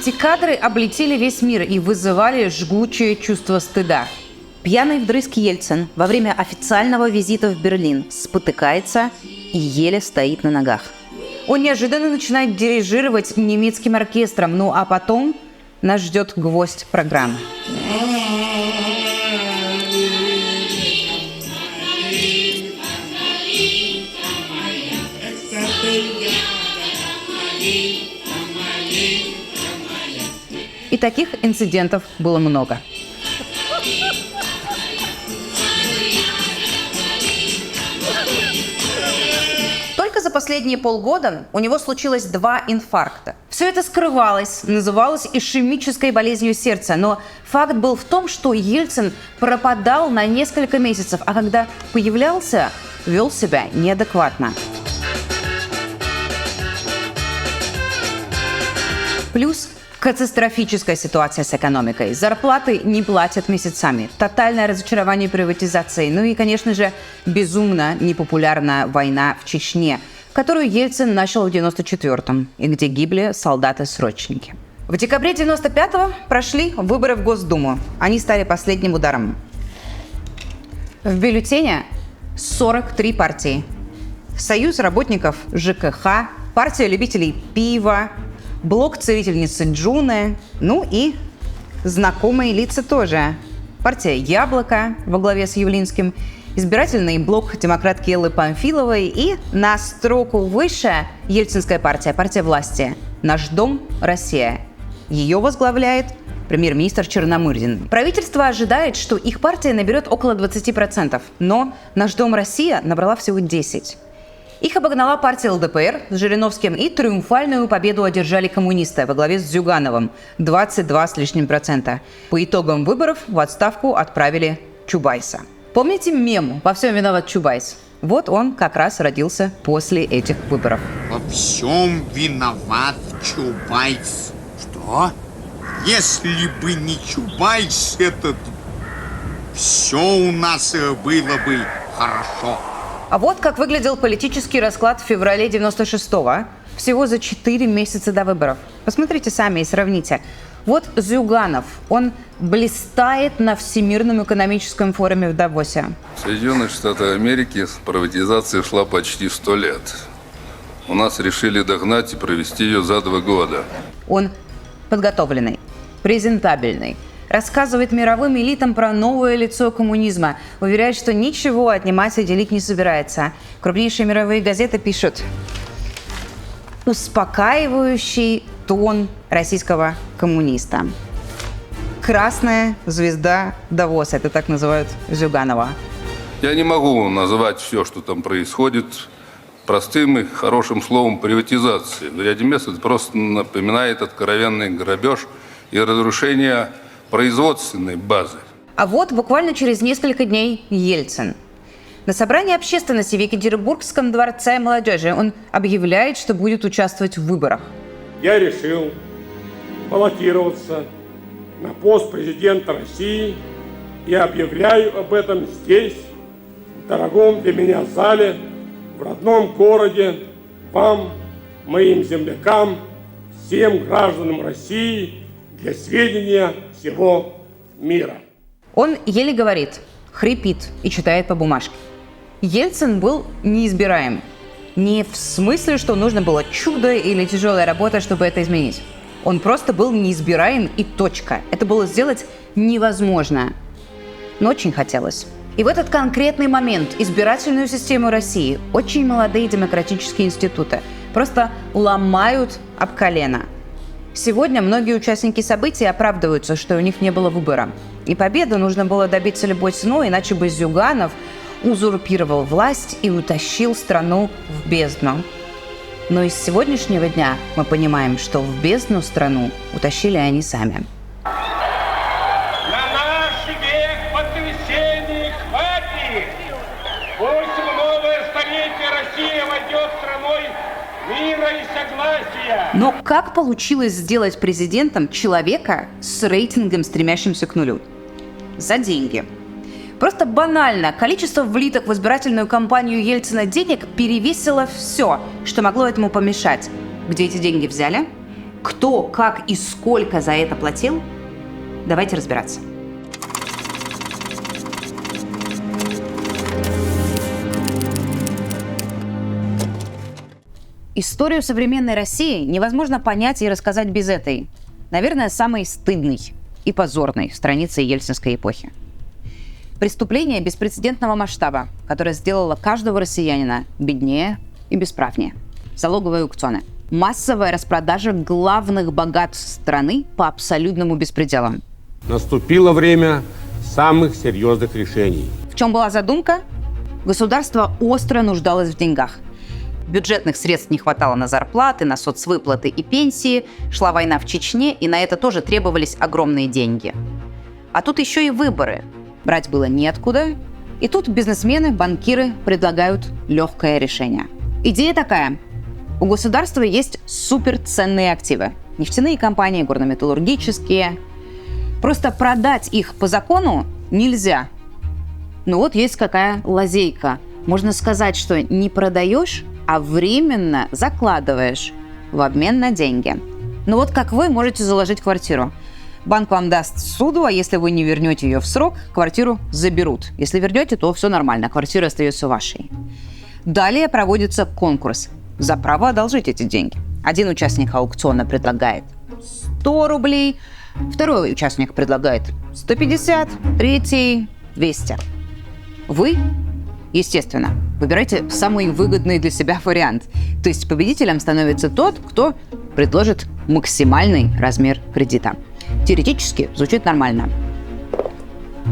Эти кадры облетели весь мир и вызывали жгучее чувство стыда. Пьяный вдрызг Ельцин во время официального визита в Берлин спотыкается и еле стоит на ногах. Он неожиданно начинает дирижировать немецким оркестром, ну а потом нас ждет гвоздь программы. И таких инцидентов было много. Только за последние полгода у него случилось 2 инфаркта. Все это скрывалось, называлось ишемической болезнью сердца, но факт был в том, что Ельцин пропадал на несколько месяцев, а когда появлялся, вел себя неадекватно. Плюс катастрофическая ситуация с экономикой. Зарплаты не платят месяцами. Тотальное разочарование приватизации. Ну и, конечно же, безумно непопулярная война в Чечне, которую Ельцин начал в 94-м, и где гибли солдаты-срочники. В декабре 95-го прошли выборы в Госдуму. Они стали последним ударом. В бюллетене 43 партии. Союз работников ЖКХ, партия любителей пива, блок целительницы Джуны, ну и знакомые лица тоже. Партия «Яблоко» во главе с Явлинским, избирательный блок демократки Эллы Памфиловой и на строку выше ельцинская партия, партия власти «Наш дом. Россия». Ее возглавляет премьер-министр Черномырдин. Правительство ожидает, что их партия наберет около 20%, но «Наш дом. Россия» набрала всего 10%. Их обогнала партия ЛДПР с Жириновским, и триумфальную победу одержали коммунисты во главе с Зюгановым – 22 с лишним %. По итогам выборов в отставку отправили Чубайса. Помните мем «Во всем виноват Чубайс»? Вот он как раз родился после этих выборов. Во всем виноват Чубайс. Что? Если бы не Чубайс этот, все у нас было бы хорошо. А вот как выглядел политический расклад в феврале 96-го, всего за 4 месяца до выборов. Посмотрите сами и сравните. Вот Зюганов, он блистает на Всемирном экономическом форуме в Давосе. В Соединенных Штатах Америки приватизация шла почти 100 лет. У нас решили догнать и провести ее за 2 года. Он подготовленный, презентабельный, рассказывает мировым элитам про новое лицо коммунизма, уверяет, что ничего отнимать и делить не собирается. Крупнейшие мировые газеты пишут: успокаивающий тон российского коммуниста. Красная звезда Давоса, это так называют Зюганова. Я не могу называть все, что там происходит, простым и хорошим словом приватизации. В ряде мест это просто напоминает откровенный грабеж и разрушение производственной базы. А вот буквально через несколько дней Ельцин. На собрании общественности в Екатеринбургском дворце молодежи он объявляет, что будет участвовать в выборах. Я решил баллотироваться на пост президента России и объявляю об этом здесь, в дорогом для меня зале, в родном городе, вам, моим землякам, всем гражданам России, для сведения всего мира. Он еле говорит, хрипит и читает по бумажке. Ельцин был неизбираем. Не в смысле, что нужно было чудо или тяжелая работа, чтобы это изменить. Он просто был неизбираем и точка. Это было сделать невозможно. Но очень хотелось. И в этот конкретный момент избирательную систему России очень молодые демократические институты просто ломают об колено. Сегодня многие участники событий оправдываются, что у них не было выбора. И победу нужно было добиться любой ценой, иначе бы Зюганов узурпировал власть и утащил страну в бездну. Но из сегодняшнего дня мы понимаем, что в бездну страну утащили они сами. На наш век потрясений хватит! Пусть в новое столетие Россия войдет страной мира и согласия! Но как получилось сделать президентом человека с рейтингом, стремящимся к нулю? За деньги. Просто банально количество влитых в избирательную кампанию Ельцина денег перевесило все, что могло этому помешать. Где эти деньги взяли? Кто, как и сколько за это платил? Давайте разбираться. Историю современной России невозможно понять и рассказать без этой, наверное, самой стыдной и позорной страницы ельцинской эпохи. Преступление беспрецедентного масштаба, которое сделало каждого россиянина беднее и бесправнее. Залоговые аукционы. Массовая распродажа главных богатств страны по абсолютному беспределу. Наступило время самых серьезных решений. В чем была задумка? Государство остро нуждалось в деньгах. Бюджетных средств не хватало на зарплаты, на соцвыплаты и пенсии. Шла война в Чечне, и на это тоже требовались огромные деньги. А тут еще и выборы. Брать было неоткуда. И тут бизнесмены, банкиры предлагают легкое решение. Идея такая. У государства есть суперценные активы. Нефтяные компании, горно-металлургические. Просто продать их по закону нельзя. Но вот есть какая лазейка. Можно сказать, что не продаешь, а временно закладываешь в обмен на деньги. Ну вот как вы можете заложить квартиру. Банк вам даст суду, а если вы не вернете ее в срок, квартиру заберут. Если вернете, то все нормально, квартира остается вашей. Далее проводится конкурс за право одолжить эти деньги. Один участник аукциона предлагает 100 рублей, второй участник предлагает 150, третий 200. Вы, естественно, выбирайте самый выгодный для себя вариант. То есть победителем становится тот, кто предложит максимальный размер кредита. Теоретически звучит нормально,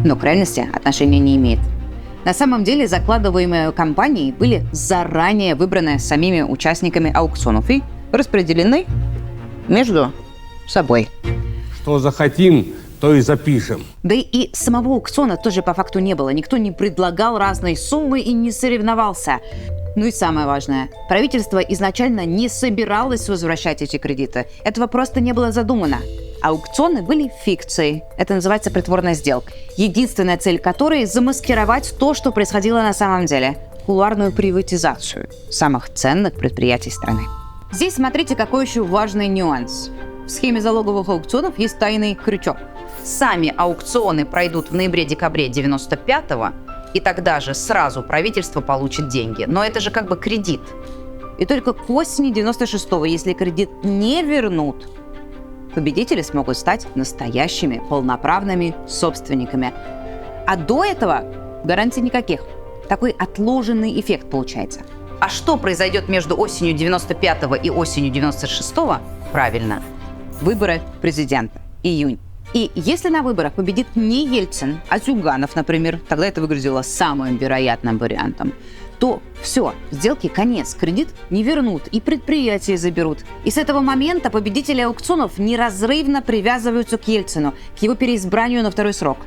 но к реальности отношения не имеет. На самом деле закладываемые компании были заранее выбраны самими участниками аукционов и распределены между собой. Что захотим, то и запишем. Да и самого аукциона тоже по факту не было. Никто не предлагал разные суммы и не соревновался. Ну и самое важное, правительство изначально не собиралось возвращать эти кредиты. Этого просто не было задумано. Аукционы были фикцией. Это называется притворная сделка. Единственная цель которой – замаскировать то, что происходило на самом деле. Кулуарную приватизацию самых ценных предприятий страны. Здесь смотрите, какой еще важный нюанс. В схеме залоговых аукционов есть тайный крючок. Сами аукционы пройдут в ноябре-декабре 95-го, и тогда же сразу правительство получит деньги. Но это же как бы кредит. И только к осени 96-го, если кредит не вернут, победители смогут стать настоящими полноправными собственниками. А до этого гарантий никаких. Такой отложенный эффект получается. А что произойдет между осенью 95-го и осенью 96-го? Правильно. Выборы президента. Июнь. И если на выборах победит не Ельцин, а Зюганов, например, тогда это выглядело самым вероятным вариантом, то все, сделки конец, кредит не вернут и предприятия заберут. И с этого момента победители аукционов неразрывно привязываются к Ельцину, к его переизбранию на второй срок.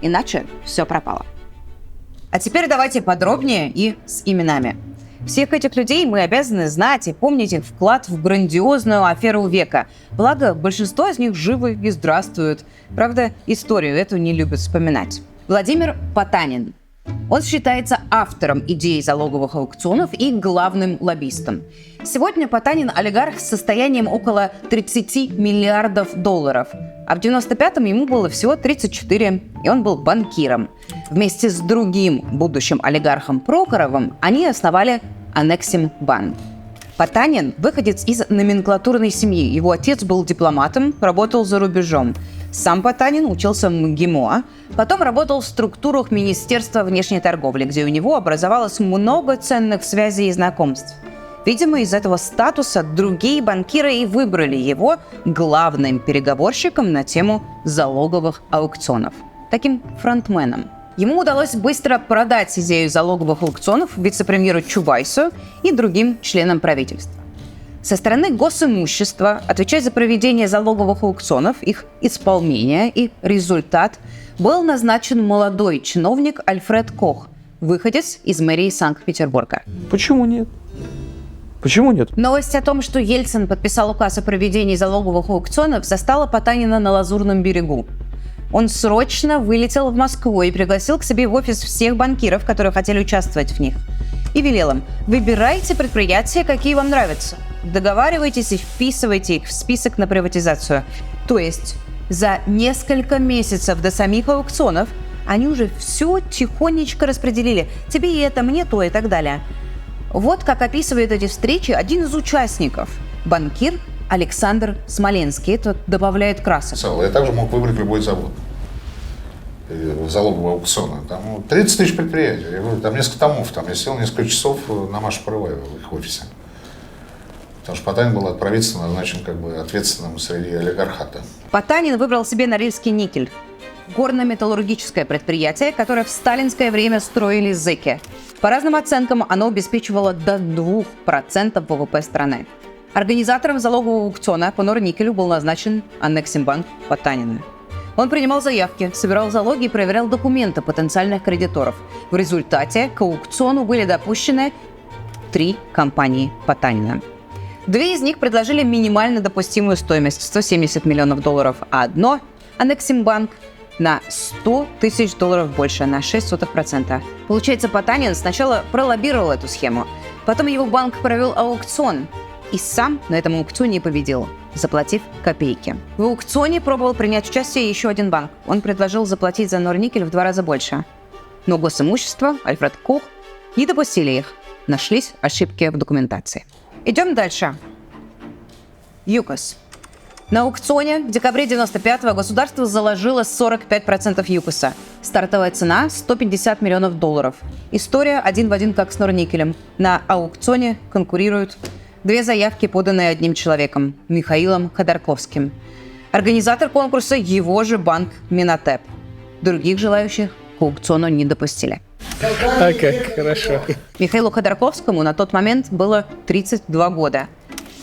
Иначе все пропало. А теперь давайте подробнее и с именами. Всех этих людей мы обязаны знать и помнить их вклад в грандиозную аферу века. Благо, большинство из них живы и здравствуют. Правда, историю эту не любят вспоминать. Владимир Потанин. Он считается автором идеи залоговых аукционов и главным лоббистом. Сегодня Потанин – олигарх с состоянием около 30 миллиардов долларов. А в 95-м ему было всего 34, и он был банкиром. Вместе с другим будущим олигархом Прохоровым они основали Анексимбанк. Потанин – выходец из номенклатурной семьи. Его отец был дипломатом, работал за рубежом. Сам Потанин учился в МГИМО, потом работал в структурах Министерства внешней торговли, где у него образовалось много ценных связей и знакомств. Видимо, из этого статуса другие банкиры и выбрали его главным переговорщиком на тему залоговых аукционов. Таким фронтменом. Ему удалось быстро продать идею залоговых аукционов вице-премьеру Чубайсу и другим членам правительства. Со стороны госимущества отвечать за проведение залоговых аукционов, их исполнение и результат был назначен молодой чиновник Альфред Кох, выходец из мэрии Санкт-Петербурга. Почему нет? Почему нет? Новость о том, что Ельцин подписал указ о проведении залоговых аукционов, застала Потанина на Лазурном берегу. Он срочно вылетел в Москву и пригласил к себе в офис всех банкиров, которые хотели участвовать в них. И велел им: выбирайте предприятия, какие вам нравятся. договаривайтесь и вписывайте их в список на приватизацию. То есть за несколько месяцев до самих аукционов они уже все тихонечко распределили. Тебе и это, мне то и так далее. Вот как описывает эти встречи один из участников, банкир Александр Смоленский. Это добавляет красок. Я также мог выбрать любой завод залогового аукциона. Там 30 тысяч предприятий. Я говорю, там несколько томов. Там я сидел несколько часов на Маше Порываева в их офисе. Потому что Потанин был от правительства назначен как бы ответственным среди олигархата. Потанин выбрал себе Норильский никель. Горно-металлургическое предприятие, которое в сталинское время строили зэки. По разным оценкам, оно обеспечивало до 2% ВВП страны. Организатором залогового аукциона по Норникелю был назначен Аннексимбанк Потанина. Он принимал заявки, собирал залоги и проверял документы потенциальных кредиторов. В результате к аукциону были допущены 3 компании Потанина. 2 из них предложили минимально допустимую стоимость – $170 миллионов, а одно – Аннексимбанк – на $100 тысяч больше, на 0,06%. Получается, Потанин сначала пролоббировал эту схему, потом его банк провел аукцион и сам на этом аукционе победил, заплатив копейки. В аукционе пробовал принять участие еще один банк. Он предложил заплатить за Норникель в 2 раза больше. Но госимущество, Альфред Кох, не допустили их. Нашлись ошибки в документации. Идем дальше. ЮКОС. На аукционе в декабре 95-го государство заложило 45% ЮКОСа. Стартовая цена – $150 миллионов. История один в один, как с Норникелем. На аукционе конкурируют 2 заявки, поданные одним человеком – Михаилом Ходорковским. Организатор конкурса – его же банк Минотеп. Других желающих к аукциону не допустили. А как хорошо. Михаилу Ходорковскому на тот момент было 32 года.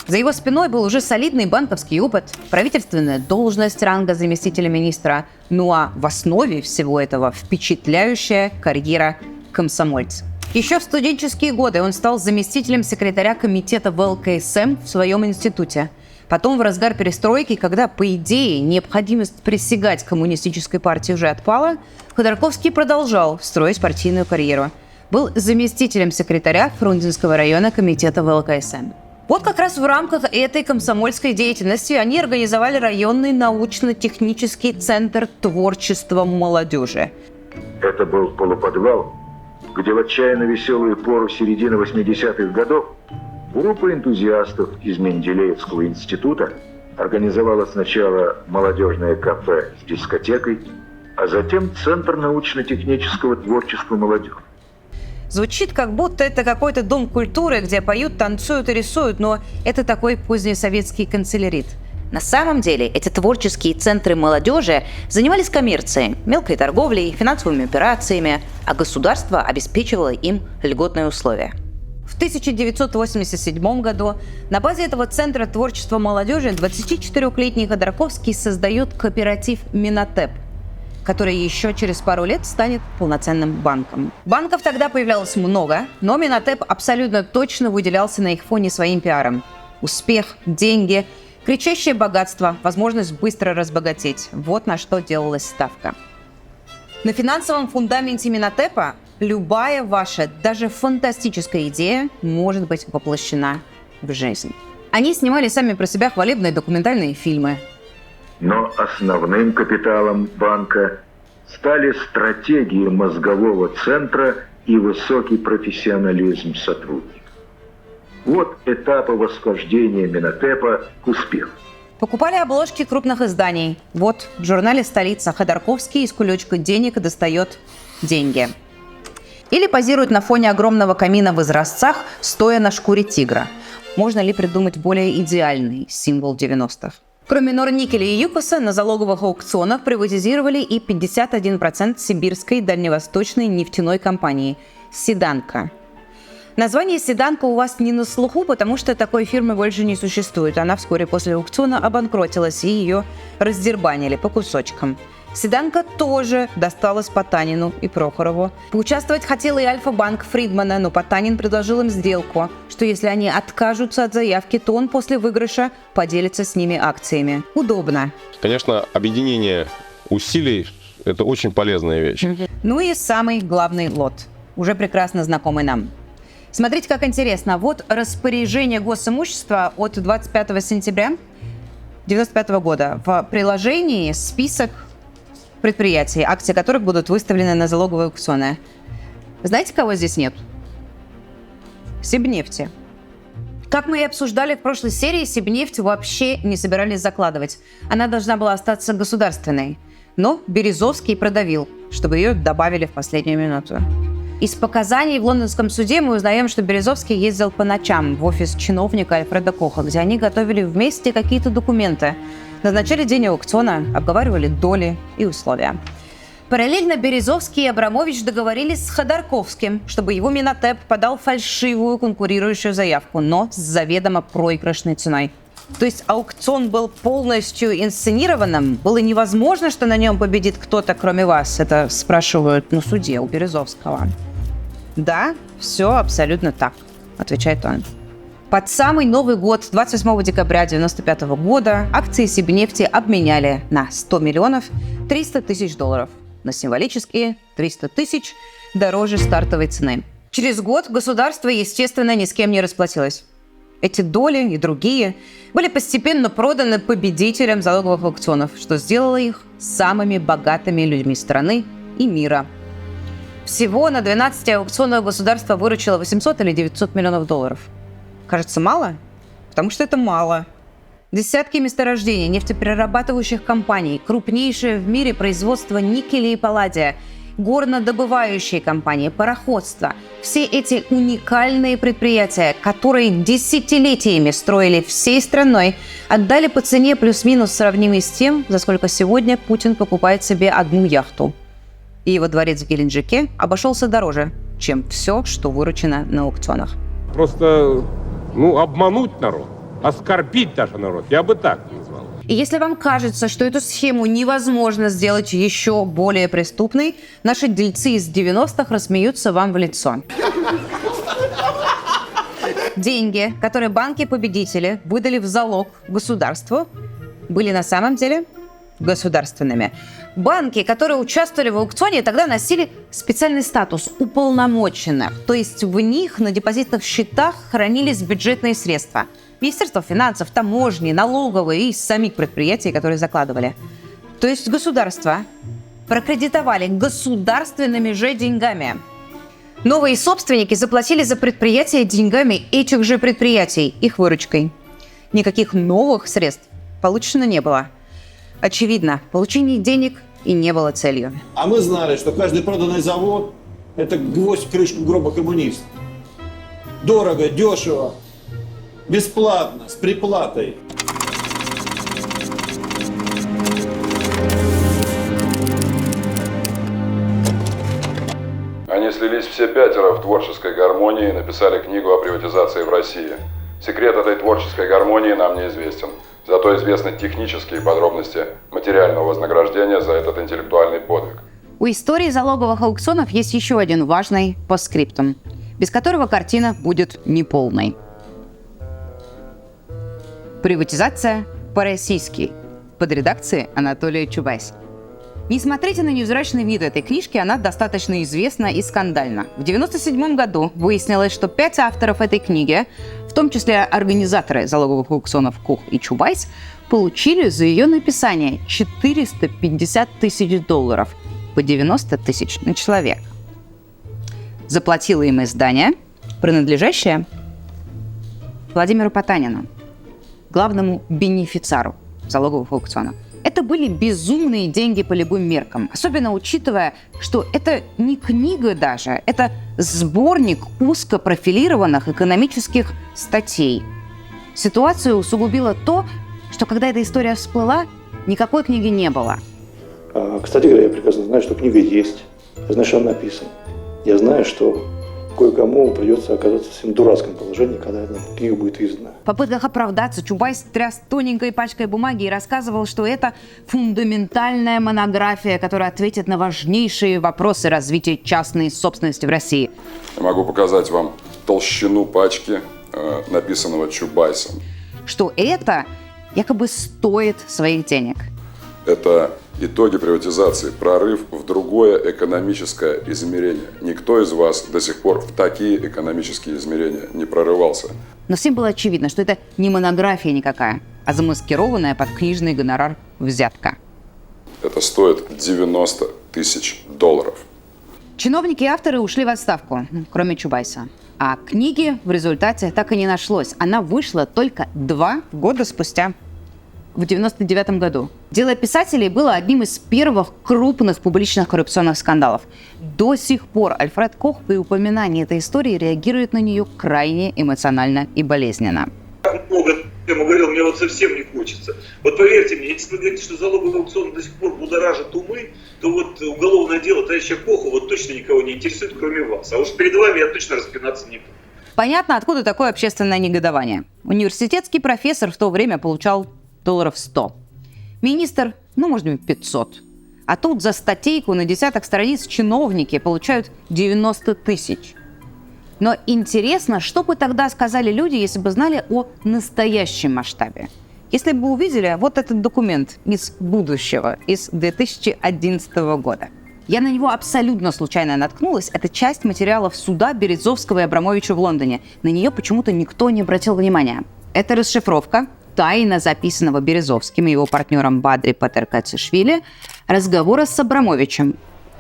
За его спиной был уже солидный банковский опыт, правительственная должность ранга заместителя министра, ну а в основе всего этого впечатляющая карьера комсомольца. Еще в студенческие годы он стал заместителем секретаря комитета ВЛКСМ в своем институте. Потом, в разгар перестройки, когда, по идее, необходимость присягать коммунистической партии уже отпала, Ходорковский продолжал строить партийную карьеру. Был заместителем секретаря Фрунзенского района комитета ВЛКСМ. Вот как раз в рамках этой комсомольской деятельности они организовали районный научно-технический центр творчества молодежи. Это был полуподвал, где в отчаянно веселую пору середины 80-х годов группа энтузиастов из Менделеевского института организовала сначала молодежное кафе с дискотекой, а затем Центр научно-технического творчества молодежи. Звучит, как будто это какой-то дом культуры, где поют, танцуют и рисуют, но это такой позднесоветский канцелярит. На самом деле эти творческие центры молодежи занимались коммерцией, мелкой торговлей, финансовыми операциями, а государство обеспечивало им льготные условия. В 1987 году на базе этого центра творчества молодежи 24-летний Ходорковский создает кооператив «Минотеп», который еще через пару лет станет полноценным банком. Банков тогда появлялось много, но Минотеп абсолютно точно выделялся на их фоне своим пиаром. Успех, деньги, кричащее богатство, возможность быстро разбогатеть – вот на что делалась ставка. На финансовом фундаменте Минотепа любая ваша, даже фантастическая идея может быть воплощена в жизнь. Они снимали сами про себя хвалебные документальные фильмы. Но основным капиталом банка стали стратегии мозгового центра и высокий профессионализм сотрудников. Вот этапы восхождения Минотепа к успеху. Покупали обложки крупных изданий. Вот в журнале «Столица» Ходорковский из кулечка денег достает деньги. Или позирует на фоне огромного камина в изразцах, стоя на шкуре тигра. Можно ли придумать более идеальный символ 90-х? Кроме Норникеля и ЮКОСа, на залоговых аукционах приватизировали и 51% сибирской дальневосточной нефтяной компании «Седанка». Название «Седанка» у вас не на слуху, потому что такой фирмы больше не существует. Она вскоре после аукциона обанкротилась, и ее раздербанили по кусочкам. «Седанка» тоже досталась Потанину и Прохорову. Поучаствовать хотел и Альфа-банк Фридмана, но Потанин предложил им сделку, что если они откажутся от заявки, то он после выигрыша поделится с ними акциями. Удобно. Конечно, объединение усилий – это очень полезная вещь. Ну и самый главный лот, уже прекрасно знакомый нам. Смотрите, как интересно. Вот распоряжение госимущества от 25 сентября 1995 года. В приложении список предприятий, акции которых будут выставлены на залоговые аукционы. Знаете, кого здесь нет? Сибнефти. Как мы и обсуждали в прошлой серии, Сибнефть вообще не собирались закладывать. Она должна была остаться государственной. Но Березовский продавил, чтобы ее добавили в последнюю минуту. Из показаний в лондонском суде мы узнаем, что Березовский ездил по ночам в офис чиновника Альфреда Коха, где они готовили вместе какие-то документы, назначали день аукциона, обговаривали доли и условия. Параллельно Березовский и Абрамович договорились с Ходорковским, чтобы его Минотеп подал фальшивую конкурирующую заявку, но с заведомо проигрышной ценой. То есть аукцион был полностью инсценированным? Было невозможно, что на нем победит кто-то, кроме вас? Это спрашивают на суде у Березовского. Да, все абсолютно так, отвечает он. Под самый Новый год, 28 декабря 1995 года, акции Сибнефти обменяли на 100 миллионов 300 тысяч долларов. На символические 300 тысяч дороже стартовой цены. Через год государство, естественно, ни с кем не расплатилось. Эти доли и другие были постепенно проданы победителям залоговых аукционов, что сделало их самыми богатыми людьми страны и мира. Всего на 12 аукционах государство выручило 800 или 900 миллионов долларов. Кажется, мало? Потому что это мало. Десятки месторождений нефтеперерабатывающих компаний, крупнейшее в мире производство никеля и палладия, горнодобывающие компании, пароходство. Все эти уникальные предприятия, которые десятилетиями строили всей страной, отдали по цене плюс-минус сравнимой с тем, за сколько сегодня Путин покупает себе одну яхту. И его дворец в Геленджике обошелся дороже, чем все, что выручено на аукционах. Просто, обмануть народ, оскорбить даже народ, я бы так назвал. И если вам кажется, что эту схему невозможно сделать еще более преступной, наши дельцы из 90-х рассмеются вам в лицо. Деньги, которые банки-победители выдали в залог государству, были на самом деле государственными. Банки, которые участвовали в аукционе, тогда носили специальный статус – уполномоченных. То есть в них на депозитных счетах хранились бюджетные средства. Министерство финансов, таможни, налоговые и самих предприятий, которые закладывали. То есть государство прокредитовали государственными же деньгами. Новые собственники заплатили за предприятия деньгами этих же предприятий, их выручкой. Никаких новых средств получено не было. Очевидно, получение денег и не было целью. А мы знали, что каждый проданный завод – это гвоздь в крышку гроба коммунистов. Дорого, дешево, бесплатно, с приплатой. Они слились все пятеро в творческой гармонии и написали книгу о приватизации в России. Секрет этой творческой гармонии нам неизвестен. Зато известны технические подробности материального вознаграждения за этот интеллектуальный подвиг. У истории залоговых аукционов есть еще один важный постскриптум, без которого картина будет неполной. Приватизация по-российски. Под редакцией Анатолия Чубайс. Не смотрите на невзрачный вид этой книжки, она достаточно известна и скандальна. В 1997 году выяснилось, что 5 авторов этой книги, в том числе организаторы залоговых аукционов Кох и Чубайс, получили за ее написание 450 тысяч долларов, по 90 тысяч на человека. Заплатило им издание, принадлежащее Владимиру Потанину, главному бенефициару залоговых аукционов. Это были безумные деньги по любым меркам, особенно учитывая, что это не книга даже, это сборник узкопрофилированных экономических статей. Ситуацию усугубило то, что когда эта история всплыла, никакой книги не было. Кстати говоря, я прекрасно знаю, что книга есть. Я знаю, что она написана. Я знаю, что кое-кому придется оказаться в совсем дурацком положении, когда эта книга будет издана. В попытках оправдаться Чубайс тряс тоненькой пачкой бумаги и рассказывал, что это фундаментальная монография, которая ответит на важнейшие вопросы развития частной собственности в России. Я могу показать вам толщину пачки, написанного Чубайсом. Что это якобы стоит своих денег. Это Итоги приватизации, прорыв в другое экономическое измерение. Никто из вас до сих пор в такие экономические измерения не прорывался. Но всем было очевидно, что это не монография никакая, а замаскированная под книжный гонорар взятка. Это стоит 90 тысяч долларов. Чиновники и авторы ушли в отставку, кроме Чубайса. А книги в результате так и не нашлось. Она вышла только 2 года спустя, в 1999 году. Дело писателей было одним из первых крупных публичных коррупционных скандалов. До сих пор Альфред Кох при упоминании этой истории реагирует на нее крайне эмоционально и болезненно. Много ему говорил, мне вот совсем не хочется. Вот поверьте мне, если вы говорите, что залоговый аукцион до сих пор будоражит умы, то вот уголовное дело товарища Коха вот точно никого не интересует, кроме вас. А уж перед вами я точно распинаться не буду. Понятно, откуда такое общественное негодование. Университетский профессор в то время получал долларов 100. Министр, может быть, 500. А тут за статейку на десяток страниц чиновники получают 90 тысяч. Но интересно, что бы тогда сказали люди, если бы знали о настоящем масштабе? Если бы увидели вот этот документ из будущего, из 2011 года. Я на него абсолютно случайно наткнулась. Это часть материалов суда Березовского и Абрамовича в Лондоне. На нее почему-то никто не обратил внимания. Это расшифровка тайно записанного Березовским и его партнером Бадри Патеркацишвили разговора с Абрамовичем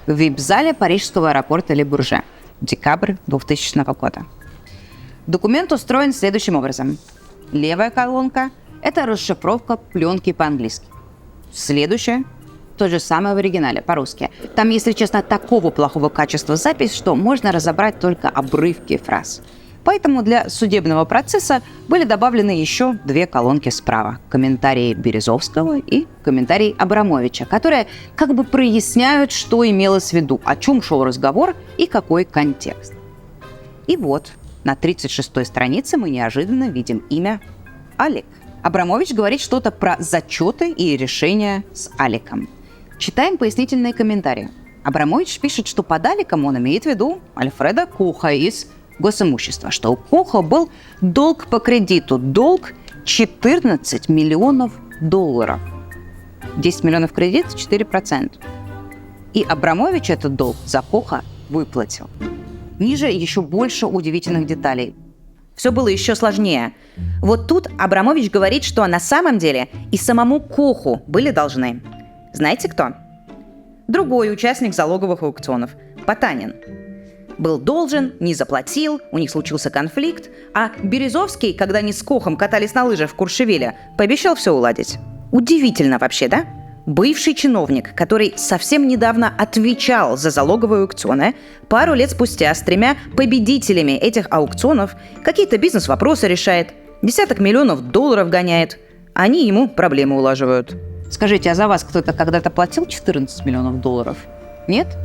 в вип-зале парижского аэропорта Ле Бурже. Декабрь 2000 года. Документ устроен следующим образом. Левая колонка – это расшифровка пленки по-английски. Следующая – то же самое в оригинале, по-русски. Там, если честно, такого плохого качества запись, что можно разобрать только обрывки фраз. Поэтому для судебного процесса были добавлены еще 2 колонки справа. Комментарии Березовского и комментарии Абрамовича, которые как бы проясняют, что имелось в виду, о чем шел разговор и какой контекст. И вот, на 36-й странице мы неожиданно видим имя Алик. Абрамович говорит что-то про зачеты и решения с Аликом. Читаем пояснительные комментарии. Абрамович пишет, что под Аликом он имеет в виду Альфреда Коха из госимущества, что у Коха был долг по кредиту, долг 14 миллионов долларов. 10 миллионов кредит, 4%. И Абрамович этот долг за Коха выплатил. Ниже еще больше удивительных деталей. Все было еще сложнее. Вот тут Абрамович говорит, что на самом деле и самому Коху были должны. Знаете кто? Другой участник залоговых аукционов – Потанин. Был должен, не заплатил, у них случился конфликт, а Березовский, когда они с Кохом катались на лыжах в Куршевеле, пообещал все уладить. Удивительно вообще, да? Бывший чиновник, который совсем недавно отвечал за залоговые аукционы, пару лет спустя с 3 победителями этих аукционов какие-то бизнес-вопросы решает, десяток миллионов долларов гоняет, они ему проблемы улаживают. Скажите, а за вас кто-то когда-то платил 14 миллионов долларов? Нет?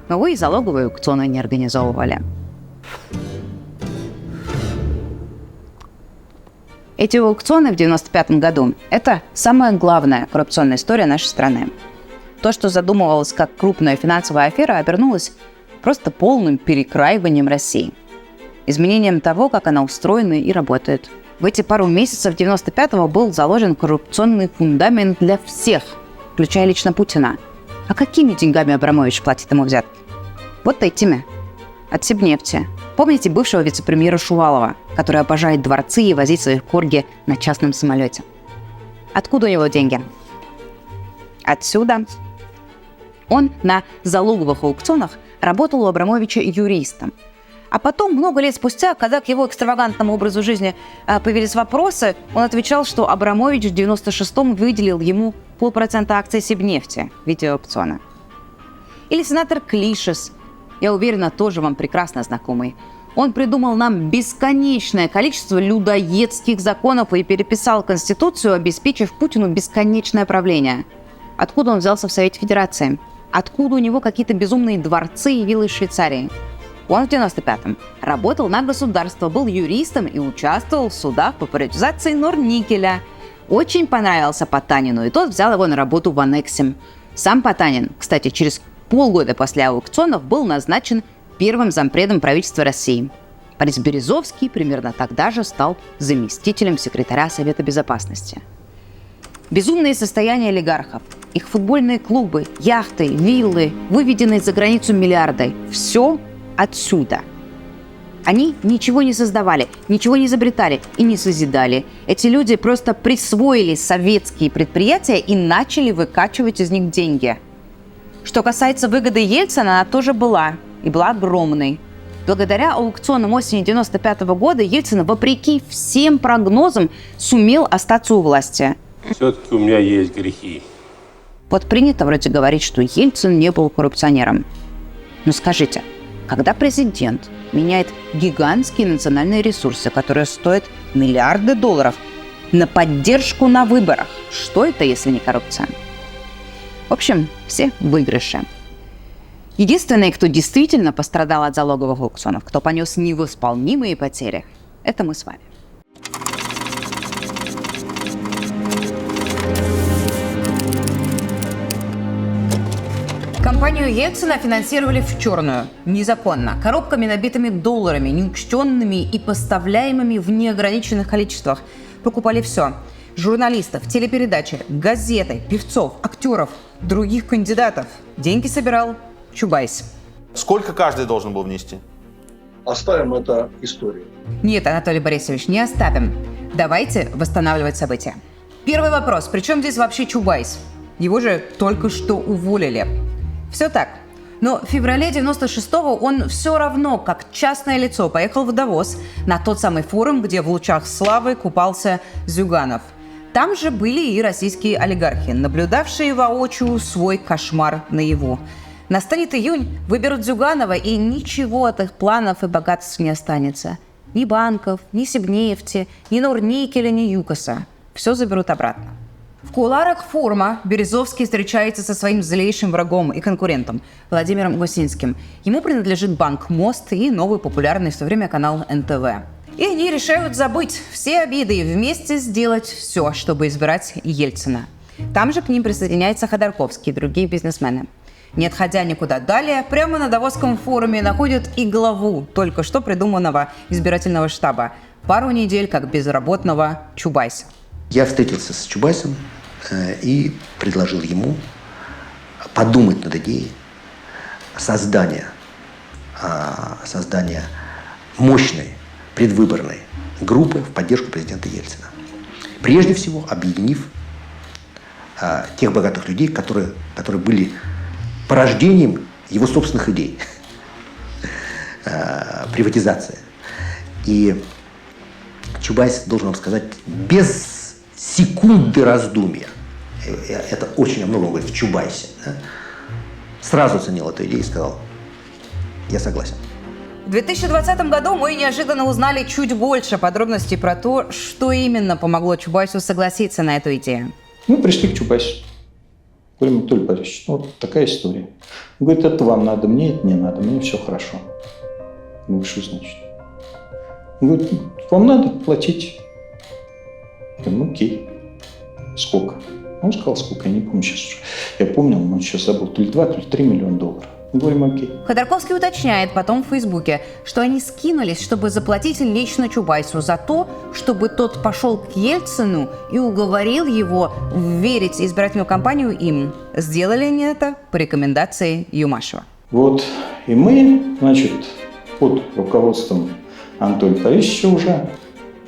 Но вы и залоговые аукционы не организовывали. Эти аукционы в 1995 году – это самая главная коррупционная история нашей страны. То, что задумывалось как крупная финансовая афера, обернулось просто полным перекраиванием России. Изменением того, как она устроена и работает. В эти пару месяцев 1995-го был заложен коррупционный фундамент для всех, включая лично Путина. А какими деньгами Абрамович платит ему взятки? Вот этими. От Сибнефти. Помните бывшего вице-премьера Шувалова, который обожает дворцы и возить своих корги на частном самолете? Откуда у него деньги? Отсюда. Он на залоговых аукционах работал у Абрамовича юристом. А потом, много лет спустя, когда к его экстравагантному образу жизни появились вопросы, он отвечал, что Абрамович в 96-м выделил ему 0,5% акций Сибнефти в виде аукциона. Или сенатор Клишес, я уверена, тоже вам прекрасно знакомый. Он придумал нам бесконечное количество людоедских законов и переписал Конституцию, обеспечив Путину бесконечное правление. Откуда он взялся в Совете Федерации? Откуда у него какие-то безумные дворцы и виллы в Швейцарии? Он в 95-м работал на государство, был юристом и участвовал в судах по приватизации Норникеля. Очень понравился Потанину, и тот взял его на работу в аннексе. Сам Потанин, кстати, через полгода после аукционов был назначен первым зампредом правительства России. Борис Березовский примерно тогда же стал заместителем секретаря Совета Безопасности. Безумные состояния олигархов, их футбольные клубы, яхты, виллы, выведенные за границу миллиарды – все отсюда. Они ничего не создавали, ничего не изобретали и не созидали. Эти люди просто присвоили советские предприятия и начали выкачивать из них деньги. Что касается выгоды Ельцина, она тоже была, и была огромной. Благодаря аукционам осени 1995 года Ельцин, вопреки всем прогнозам, сумел остаться у власти. Все-таки у меня есть грехи. Вот принято вроде говорить, что Ельцин не был коррупционером. Но скажите, когда президент меняет гигантские национальные ресурсы, которые стоят миллиарды долларов, на поддержку на выборах, что это, если не коррупция? В общем, все выигрыши. Единственный, кто действительно пострадал от залоговых аукционов, кто понес невосполнимые потери, это мы с вами. Компанию Ельцина финансировали в черную, незаконно, коробками, набитыми долларами, неучтенными и поставляемыми в неограниченных количествах. Покупали все. Журналистов, телепередачи, газеты, певцов, актеров, других кандидатов. Деньги собирал Чубайс. Сколько каждый должен был внести? Оставим это истории. Нет, Анатолий Борисович, не оставим. Давайте восстанавливать события. Первый вопрос. При чем здесь вообще Чубайс? Его же только что уволили. Все так. Но в феврале 96-го он все равно, как частное лицо, поехал в Давос на тот самый форум, где в лучах славы купался Зюганов. Там же были и российские олигархи, наблюдавшие воочию свой кошмар наяву. Настанет июнь, выберут Зюганова, и ничего от их планов и богатств не останется. Ни банков, ни Сибнефти, ни Норникеля, ни ЮКОСа. Все заберут обратно. В кулуарах форума Березовский встречается со своим злейшим врагом и конкурентом Владимиром Гусинским. Ему принадлежит банк «Мост» и новый популярный в свое время канал НТВ. И они решают забыть все обиды и вместе сделать все, чтобы избирать Ельцина. Там же к ним присоединяется Ходорковский и другие бизнесмены. Не отходя никуда далее, прямо на Давосском форуме находят и главу только что придуманного избирательного штаба. Пару недель как безработного Чубайса. Я встретился с Чубайсом и предложил ему подумать над идеей создания мощной предвыборной группы в поддержку президента Ельцина. Прежде всего, объединив тех богатых людей, которые были порождением его собственных идей. Приватизация. И Чубайс, должен вам сказать, без секунды раздумья, это очень много говорит в Чубайсе, да? Сразу оценил эту идею и сказал: я согласен. В 2020 году мы неожиданно узнали чуть больше подробностей про то, что именно помогло Чубайсу согласиться на эту идею. Мы пришли к Чубайсу. Говорим: Анатолий Борисович, ну вот такая история. Он говорит: это вам надо, мне это не надо, мне все хорошо. Я говорю: что значит? Он говорит: вам надо платить. Я говорю: ну окей. Сколько? Он сказал, сколько, я не помню сейчас уже. Я помнил, но сейчас забыл, то ли 2, то ли 3 миллиона долларов. Мы говорим: окей. Ходорковский уточняет потом в Фейсбуке, что они скинулись, чтобы заплатить лично Чубайсу за то, чтобы тот пошел к Ельцину и уговорил его верить в избирательную кампанию им. Сделали они это по рекомендации Юмашева. Вот, и мы, значит, под руководством Анатолия Борисовича уже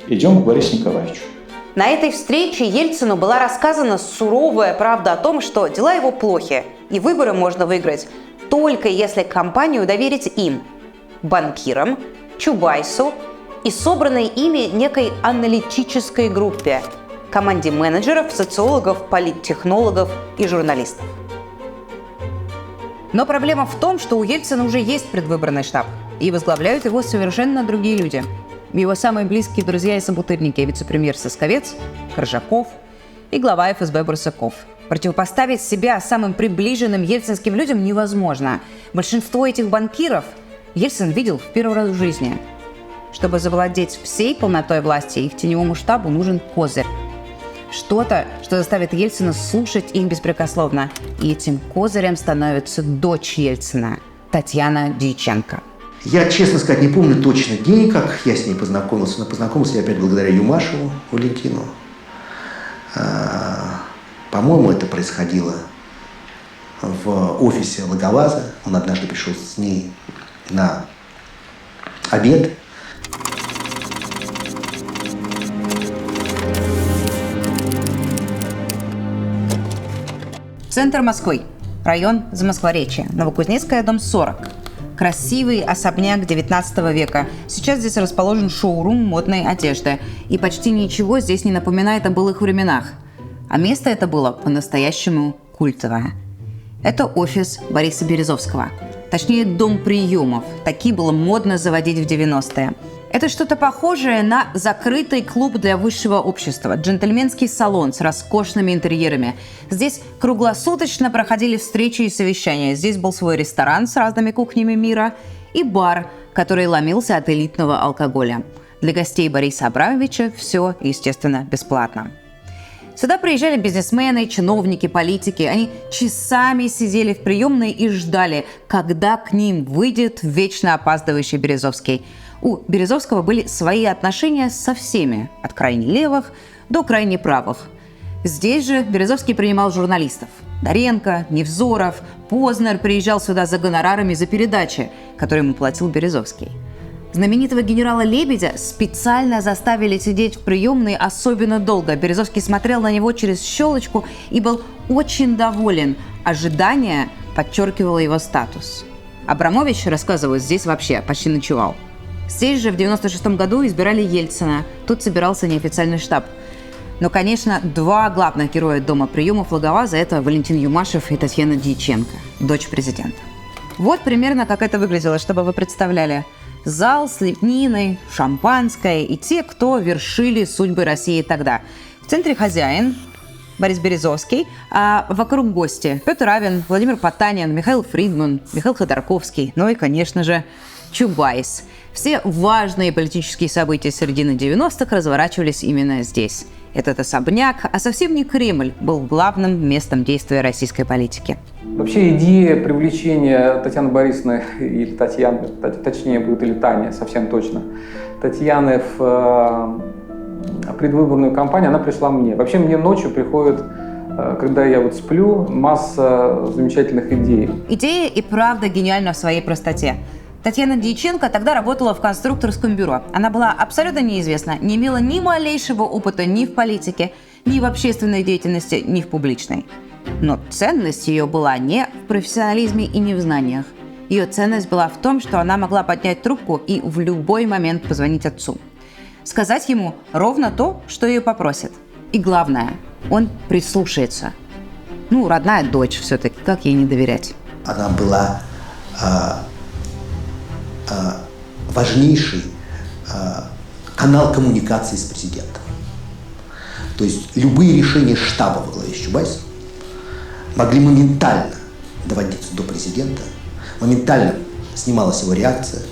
идем к Борису Николаевичу. На этой встрече Ельцину была рассказана суровая правда о том, что дела его плохи, и выборы можно выиграть только если кампанию доверить им, банкирам, Чубайсу и собранной ими некой аналитической группе, команде менеджеров, социологов, политтехнологов и журналистов. Но проблема в том, что у Ельцина уже есть предвыборный штаб, и возглавляют его совершенно другие люди. Его самые близкие друзья и собутыльники – вице-премьер Сосковец, Коржаков и глава ФСБ Барсуков. Противопоставить себя самым приближенным ельцинским людям невозможно. Большинство этих банкиров Ельцин видел в первый раз в жизни. Чтобы завладеть всей полнотой власти, их теневому штабу нужен козырь. Что-то, что заставит Ельцина слушать их беспрекословно. И этим козырем становится дочь Ельцина – Татьяна Дьяченко. Я, честно сказать, не помню точно день, как я с ней познакомился, но познакомился я опять благодаря Юмашеву, Валентину. По-моему, это происходило в офисе Лаговаза. Он однажды пришел с ней на обед. Центр Москвы. Район Замоскворечья. Новокузнецкая, дом 40. Красивый особняк 19 века. Сейчас здесь расположен шоурум модной одежды. И почти ничего здесь не напоминает о былых временах. А место это было по-настоящему культовое. Это офис Бориса Березовского. Точнее, дом приемов. Такие было модно заводить в 90-е. Это что-то похожее на закрытый клуб для высшего общества, джентльменский салон с роскошными интерьерами. Здесь круглосуточно проходили встречи и совещания. Здесь был свой ресторан с разными кухнями мира и бар, который ломился от элитного алкоголя. Для гостей Бориса Абрамовича все, естественно, бесплатно. Сюда приезжали бизнесмены, чиновники, политики. Они часами сидели в приемной и ждали, когда к ним выйдет вечно опаздывающий Березовский. У Березовского были свои отношения со всеми, от крайне левых до крайне правых. Здесь же Березовский принимал журналистов. Доренко, Невзоров, Познер приезжал сюда за гонорарами за передачи, которые ему платил Березовский. Знаменитого генерала Лебедя специально заставили сидеть в приемной особенно долго. Березовский смотрел на него через щелочку и был очень доволен. Ожидание подчеркивало его статус. Абрамович, рассказываю, здесь вообще почти ночевал. Здесь же в 96-м году избирали Ельцина. Тут собирался неофициальный штаб. Но, конечно, два главных героя дома приемов Лаговаза – это Валентин Юмашев и Татьяна Дьяченко, дочь президента. Вот примерно как это выглядело, чтобы вы представляли. Зал с лепниной, шампанское и те, кто вершили судьбы России тогда. В центре хозяин Борис Березовский, а вокруг гости Петр Авен, Владимир Потанин, Михаил Фридман, Михаил Ходорковский, ну и, конечно же, Чубайс. Все важные политические события середины 90-х разворачивались именно здесь. Этот особняк, а совсем не Кремль, был главным местом действия российской политики. Вообще идея привлечения Татьяны Борисовны или Татьяны, точнее будет или Тани, совсем точно, Татьяны в предвыборную кампанию, она пришла мне. Вообще мне ночью приходит, когда я вот сплю, масса замечательных идей. Идея и правда гениальна в своей простоте. Татьяна Дьяченко тогда работала в конструкторском бюро. Она была абсолютно неизвестна, не имела ни малейшего опыта ни в политике, ни в общественной деятельности, ни в публичной. Но ценность ее была не в профессионализме и не в знаниях. Ее ценность была в том, что она могла поднять трубку и в любой момент позвонить отцу. Сказать ему ровно то, что ее попросят. И главное, он прислушается. Ну, родная дочь все-таки, как ей не доверять? Она была важнейший канал коммуникации с президентом. То есть любые решения штаба во главе с Чубайсом могли моментально доводиться до президента, моментально снималась его реакция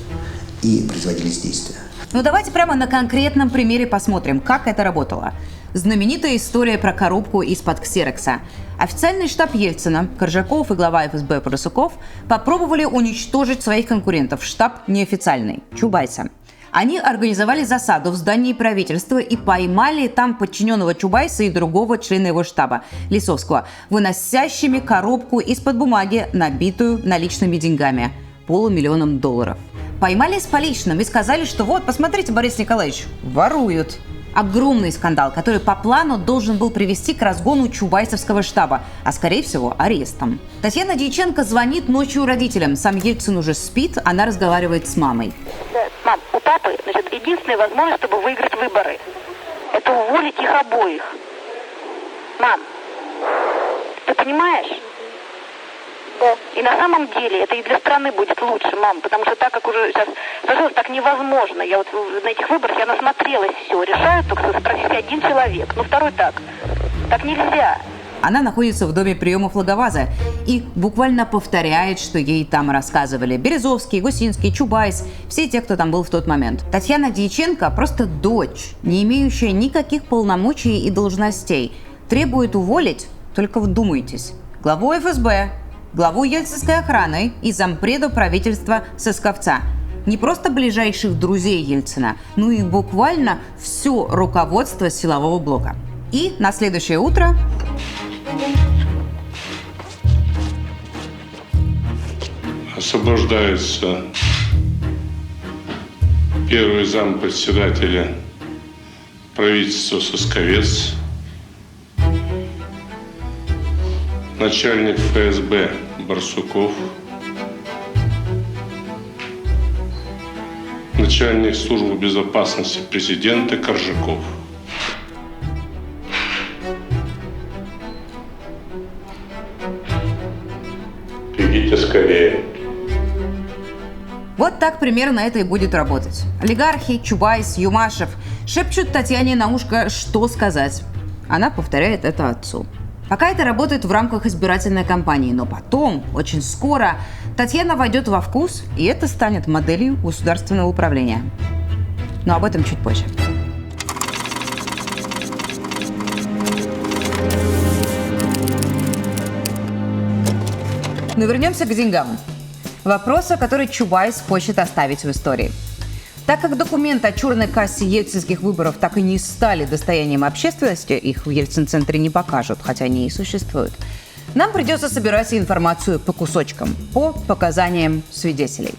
и производились действия. Ну давайте прямо на конкретном примере посмотрим, как это работало. Знаменитая история про коробку из-под ксерокса. Официальный штаб Ельцина, Коржаков и глава ФСБ Парусуков попробовали уничтожить своих конкурентов. Штаб неофициальный, Чубайса. Они организовали засаду в здании правительства и поймали там подчиненного Чубайса и другого члена его штаба, Лисовского, выносящими коробку из-под бумаги, набитую наличными деньгами, $500 000. Поймали с поличным и сказали, что вот, посмотрите, Борис Николаевич, воруют. Огромный скандал, который по плану должен был привести к разгону чубайсовского штаба, а скорее всего арестом. Татьяна Дьяченко звонит ночью родителям. Сам Ельцин уже спит, она разговаривает с мамой. Мам, у папы, значит, единственная возможность, чтобы выиграть выборы, это уволить их обоих. Мам, ты понимаешь? Да. И на самом деле это и для страны будет лучше, мам, потому что так как уже сейчас сложилось, так невозможно. Я вот на этих выборах я насмотрелась все. Решают только практически один человек, ну второй так. Так нельзя. Она находится в доме приемов Лаговаза и буквально повторяет, что ей там рассказывали Березовский, Гусинский, Чубайс, все те, кто там был в тот момент. Татьяна Дьяченко просто дочь, не имеющая никаких полномочий и должностей. Требует уволить, только вдумайтесь, главу ФСБ, главу ельцинской охраны и зампреда правительства Сосковца. Не просто ближайших друзей Ельцина, но и буквально все руководство силового блока. И на следующее утро Освобождается первый зампредседателя правительства Сосковец, начальник ФСБ Барсуков, начальник службы безопасности президента Коржаков. Бегите скорее. Вот так примерно это и будет работать. Олигархи, Чубайс, Юмашев шепчут Татьяне на ушко, что сказать. Она повторяет это отцу. Пока это работает в рамках избирательной кампании, но потом, очень скоро, Татьяна войдет во вкус, и это станет моделью государственного управления. Но об этом чуть позже. Но вернемся к деньгам. Вопрос, который Чубайс хочет оставить в истории. Так как документы о черной кассе ельцинских выборов так и не стали достоянием общественности, их в Ельцин-центре не покажут, хотя они и существуют, нам придется собирать информацию по кусочкам, по показаниям свидетелей.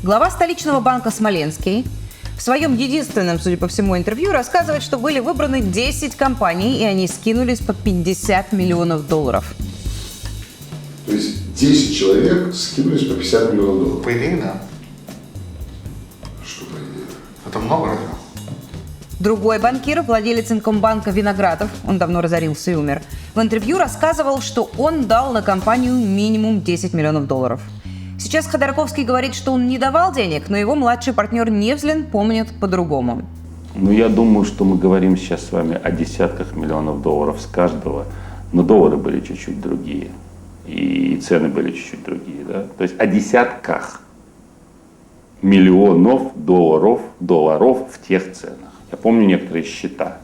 Глава столичного банка Смоленский в своем единственном, судя по всему, интервью рассказывает, что были выбраны 10 компаний, и они скинулись по 50 миллионов долларов. То есть 10 человек скинулись по 50 миллионов долларов? По идее, да. Что по идее? Это много разве? Другой банкир, владелец Инкомбанка Виноградов, он давно разорился и умер, в интервью рассказывал, что он дал на компанию минимум 10 миллионов долларов. Сейчас Ходорковский говорит, что он не давал денег, но его младший партнер Невзлин помнит по-другому. Ну, я думаю, что мы говорим сейчас с вами о десятках миллионов долларов с каждого, но доллары были чуть-чуть другие, и цены были чуть-чуть другие, да? То есть о десятках миллионов долларов в тех ценах. Я помню некоторые счета.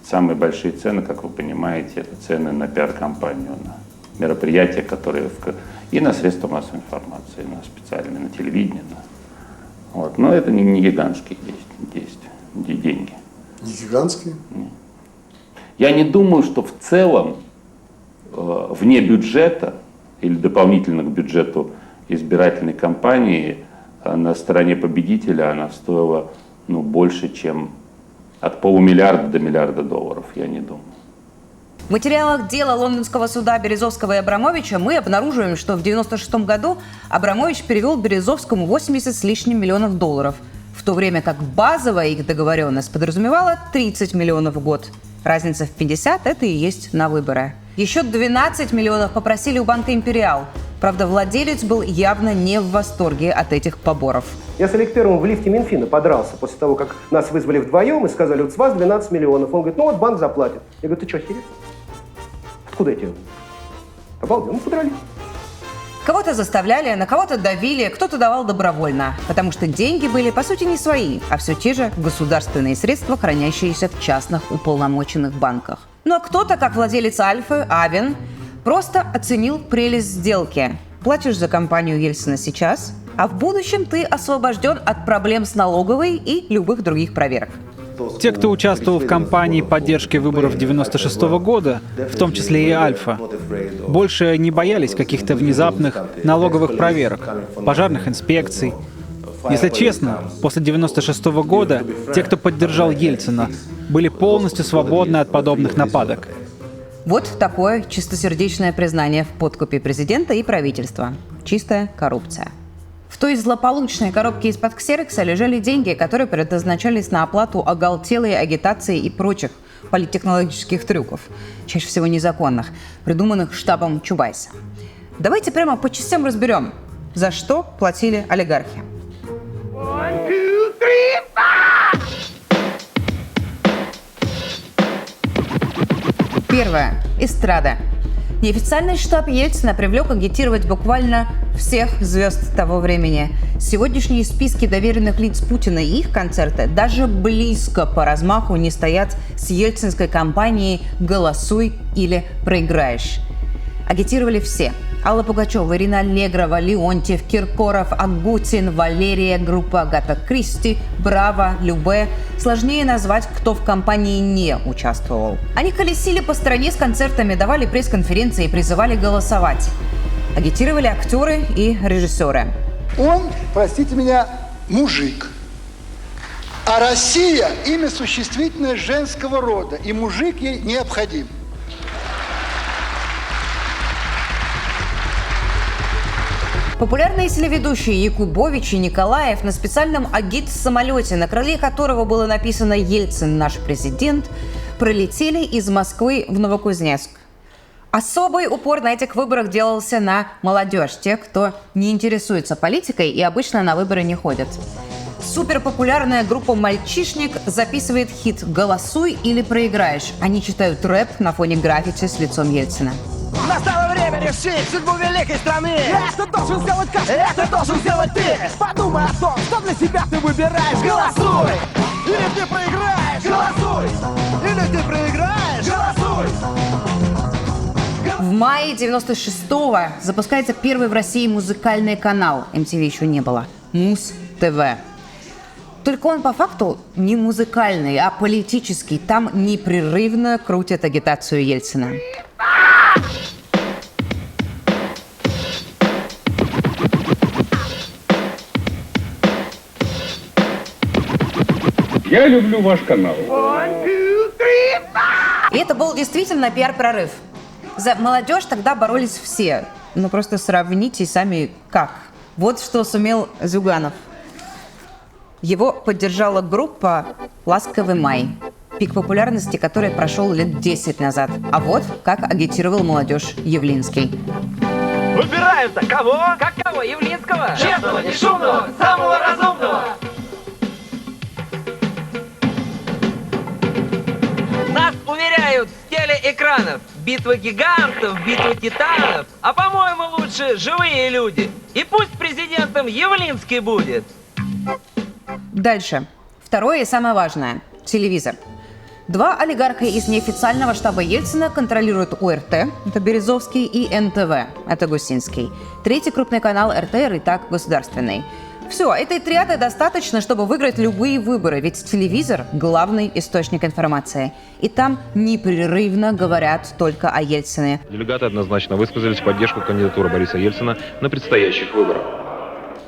Самые большие цены, как вы понимаете, это цены на пиар-компанию, на мероприятия, которые и на средства массовой информации, на специальные, на телевидение. Вот. Но это не гигантские деньги. Не гигантские? Нет. Я не думаю, что в целом вне бюджета или дополнительно к бюджету избирательной кампании на стороне победителя она стоила больше, чем от полумиллиарда до миллиарда долларов, я не думаю. В материалах дела лондонского суда Березовского и Абрамовича мы обнаруживаем, что в 1996 году Абрамович перевел Березовскому 80 с лишним миллионов долларов, в то время как базовая их договоренность подразумевала 30 миллионов в год. Разница в 50 – это и есть на выборы. Еще 12 миллионов попросили у банка «Империал». Правда, владелец был явно не в восторге от этих поборов. Я с Олег Первым в лифте Минфина подрался после того, как нас вызвали вдвоем и сказали, вот с вас 12 миллионов. Он говорит, ну вот банк заплатит. Я говорю, ты что, охерел? Откуда эти? Обалдел, мы подрались. Кого-то заставляли, на кого-то давили, кто-то давал добровольно. Потому что деньги были, по сути, не свои, а все те же государственные средства, хранящиеся в частных уполномоченных банках. Ну а кто-то, как владелец Альфы, Авен, просто оценил прелесть сделки. Платишь за компанию Ельцина сейчас, а в будущем ты освобожден от проблем с налоговой и любых других проверок. Те, кто участвовал в кампании поддержки выборов 1996 года, в том числе и Альфа, больше не боялись каких-то внезапных налоговых проверок, пожарных инспекций. Если честно, после 1996 года те, кто поддержал Ельцина, были полностью свободны от подобных нападок. Вот такое чистосердечное признание в подкупе президента и правительства. Чистая коррупция. В той злополучной коробке из-под ксерокса лежали деньги, которые предназначались на оплату оголтелой агитации и прочих политтехнологических трюков, чаще всего незаконных, придуманных штабом Чубайса. Давайте прямо по частям разберем, за что платили олигархи. Первое. Эстрада. Неофициальный штаб Ельцина привлек агитировать буквально всех звезд того времени. Сегодняшние списки доверенных лиц Путина и их концерты даже близко по размаху не стоят с ельцинской кампанией «Голосуй или проиграешь». Агитировали все. Алла Пугачева, Ирина Аллегрова, Леонтьев, Киркоров, Агутин, Валерия, группа Агата Кристи, Браво, Любе. Сложнее назвать, кто в кампании не участвовал. Они колесили по стране с концертами, давали пресс-конференции и призывали голосовать. Агитировали актеры и режиссеры. Он, простите меня, мужик. А Россия – имя существительное женского рода, и мужик ей необходим. Популярные телеведущие Якубович и Николаев на специальном агит-самолете, на крыле которого было написано «Ельцин – наш президент», пролетели из Москвы в Новокузнецк. Особый упор на этих выборах делался на молодежь, тех, кто не интересуется политикой и обычно на выборы не ходят. Суперпопулярная группа «Мальчишник» записывает хит «Голосуй или проиграешь». Они читают рэп на фоне граффити с лицом Ельцина. Настало время решить судьбу великой страны. Это должен сделать каждый, это должен сделать ты. Подумай о том, что для себя ты выбираешь. Голосуй! Или ты проиграешь! Голосуй! Или ты проиграешь! Голосуй! В мае 96-го запускается первый в России музыкальный канал. MTV еще не было. Муз-ТВ. Только он по факту не музыкальный, а политический. Там непрерывно крутят агитацию Ельцина. Я люблю ваш канал. И это был действительно пиар-прорыв. За молодежь тогда боролись все. Ну просто сравните сами как. Вот что сумел Зюганов. Его поддержала группа «Ласковый май», пик популярности которой прошел лет 10 назад. А вот как агитировал молодежь Явлинский. Выбираем-то кого? Как кого? Явлинского? Честного, не шумного, самого разумного! Нас уверяют с телеэкранов. Битва гигантов, битва титанов. А по-моему лучше живые люди. И пусть президентом Явлинский будет. Дальше. Второе и самое важное. Телевизор. Два олигарха из неофициального штаба Ельцина контролируют ОРТ, это Березовский, и НТВ, это Гусинский. Третий крупный канал РТР и так государственный. Все, этой триады достаточно, чтобы выиграть любые выборы, ведь телевизор – главный источник информации. И там непрерывно говорят только о Ельцине. Делегаты однозначно высказались в поддержку кандидатуры Бориса Ельцина на предстоящих выборах.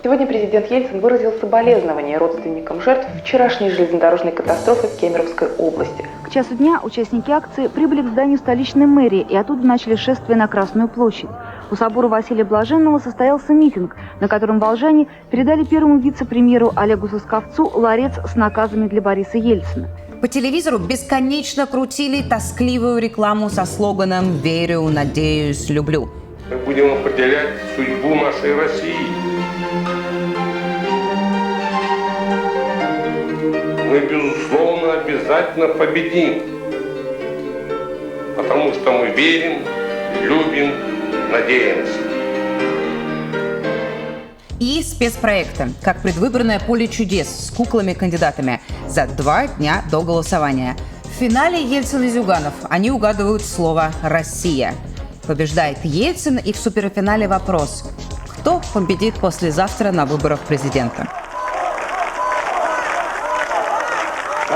Сегодня президент Ельцин выразил соболезнования родственникам жертв вчерашней железнодорожной катастрофы в Кемеровской области. К часу дня участники акции прибыли к зданию столичной мэрии и оттуда начали шествие на Красную площадь. У собора Василия Блаженного состоялся митинг, на котором волжане передали первому вице-премьеру Олегу Сосковцу ларец с наказами для Бориса Ельцина. По телевизору бесконечно крутили тоскливую рекламу со слоганом «Верю, надеюсь, люблю». Мы будем определять судьбу нашей России. Мы, безусловно, обязательно победим. Потому что мы верим, любим, надеемся. И спецпроекты, как предвыборное поле чудес с куклами-кандидатами за 2 дня до голосования. В финале Ельцин и Зюганов. Они угадывают слово «Россия». Побеждает Ельцин, и в суперфинале вопрос: кто победит послезавтра на выборах президента?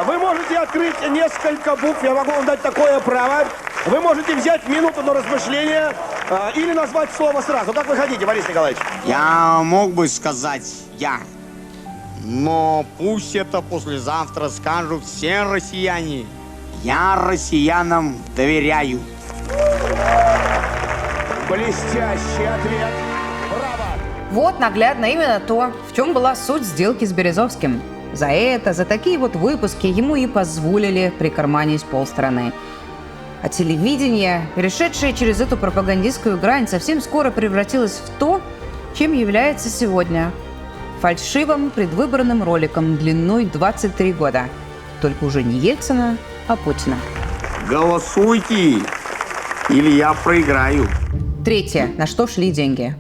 Вы можете открыть несколько букв, я могу вам дать такое право. Вы можете взять минуту на размышление или назвать слово сразу. Как вы хотите, Борис Николаевич? Я мог бы сказать «я», но пусть это послезавтра скажут все россияне. Я россиянам доверяю. Блестящий ответ. Браво! Вот наглядно именно то, в чем была суть сделки с Березовским. За такие вот выпуски ему и позволили прикарманить полстраны. А телевидение, перешедшее через эту пропагандистскую грань, совсем скоро превратилось в то, чем является сегодня. Фальшивым предвыборным роликом длиной 23 года. Только уже не Ельцина, а Путина. Голосуйте, или я проиграю. Третье, на что шли деньги.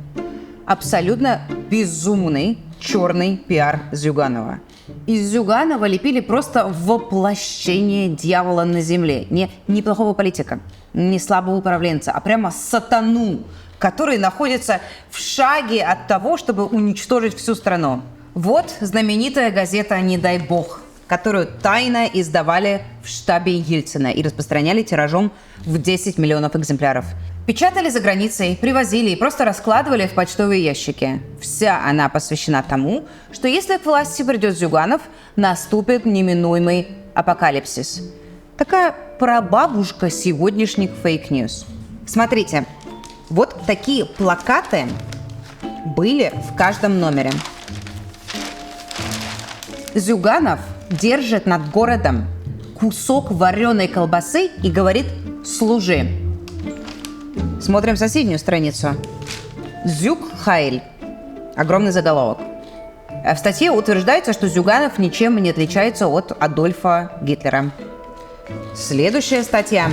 Абсолютно безумный черный пиар Зюганова. Из Зюганова лепили просто воплощение дьявола на земле. Не неплохого политика, не слабого управленца, а прямо сатану, который находится в шаге от того, чтобы уничтожить всю страну. Вот знаменитая газета «Не дай бог», которую тайно издавали в штабе Ельцина и распространяли тиражом в 10 миллионов экземпляров. Печатали за границей, привозили и просто раскладывали в почтовые ящики. Вся она посвящена тому, что если к власти придет Зюганов, наступит неминуемый апокалипсис. Такая прабабушка сегодняшних фейк-ньюс. Смотрите, вот такие плакаты были в каждом номере. Зюганов держит над городом кусок вареной колбасы и говорит «служи». Смотрим соседнюю страницу. Зюг Хайль. Огромный заголовок. В статье утверждается, что Зюганов ничем не отличается от Адольфа Гитлера. Следующая статья.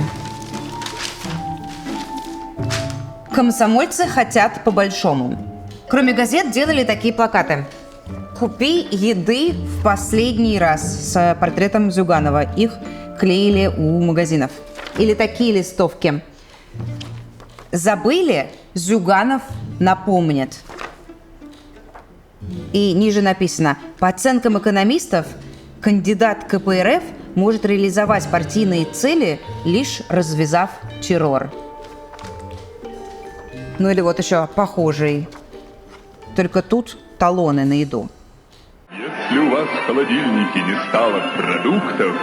Комсомольцы хотят по-большому. Кроме газет делали такие плакаты. «Купи еды в последний раз» с портретом Зюганова. Их клеили у магазинов. Или такие листовки. «Забыли? Зюганов напомнит». И ниже написано: по оценкам экономистов, кандидат КПРФ может реализовать партийные цели, лишь развязав террор. Ну или вот еще похожий. Только тут талоны на еду. Если у вас в холодильнике не стало продуктов,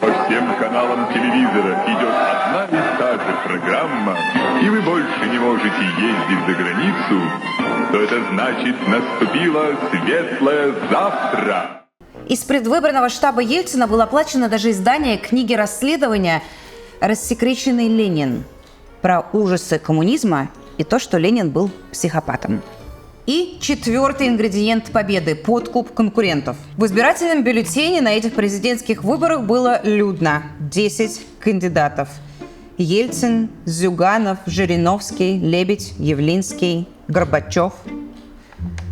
по всем каналам телевизора идет одна и та же программа, и вы больше не можете ездить за границу, то это значит, наступило светлое завтра. Из предвыборного штаба Ельцина было оплачено даже издание книги расследования «Рассекреченный Ленин» про ужасы коммунизма и то, что Ленин был психопатом. И четвертый ингредиент победы – подкуп конкурентов. В избирательном бюллетене на этих президентских выборах было людно. 10 кандидатов. Ельцин, Зюганов, Жириновский, Лебедь, Явлинский, Горбачев.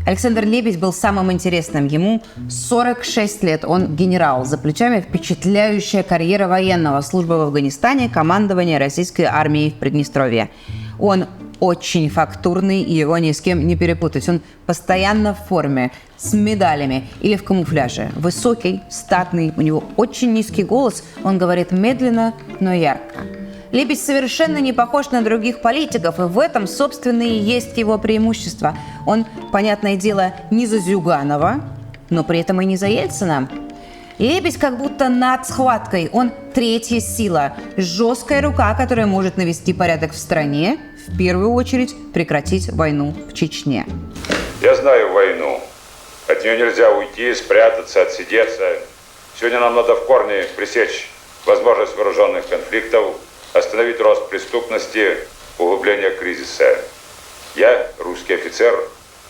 Александр Лебедь был самым интересным. Ему 46 лет. Он генерал. За плечами впечатляющая карьера военного. Служба в Афганистане, командование российской армией в Приднестровье. Он очень фактурный, и его ни с кем не перепутать. Он постоянно в форме, с медалями или в камуфляже. Высокий, статный, у него очень низкий голос. Он говорит медленно, но ярко. Лебедь совершенно не похож на других политиков, и в этом, собственно, и есть его преимущество. Он, понятное дело, не за Зюганова, но при этом и не за Ельцина. Лебедь как будто над схваткой. Он третья сила. Жесткая рука, которая может навести порядок в стране, в первую очередь прекратить войну в Чечне. Я знаю войну. От нее нельзя уйти, спрятаться, отсидеться. Сегодня нам надо в корне пресечь возможность вооруженных конфликтов, остановить рост преступности, углубление кризиса. Я, русский офицер,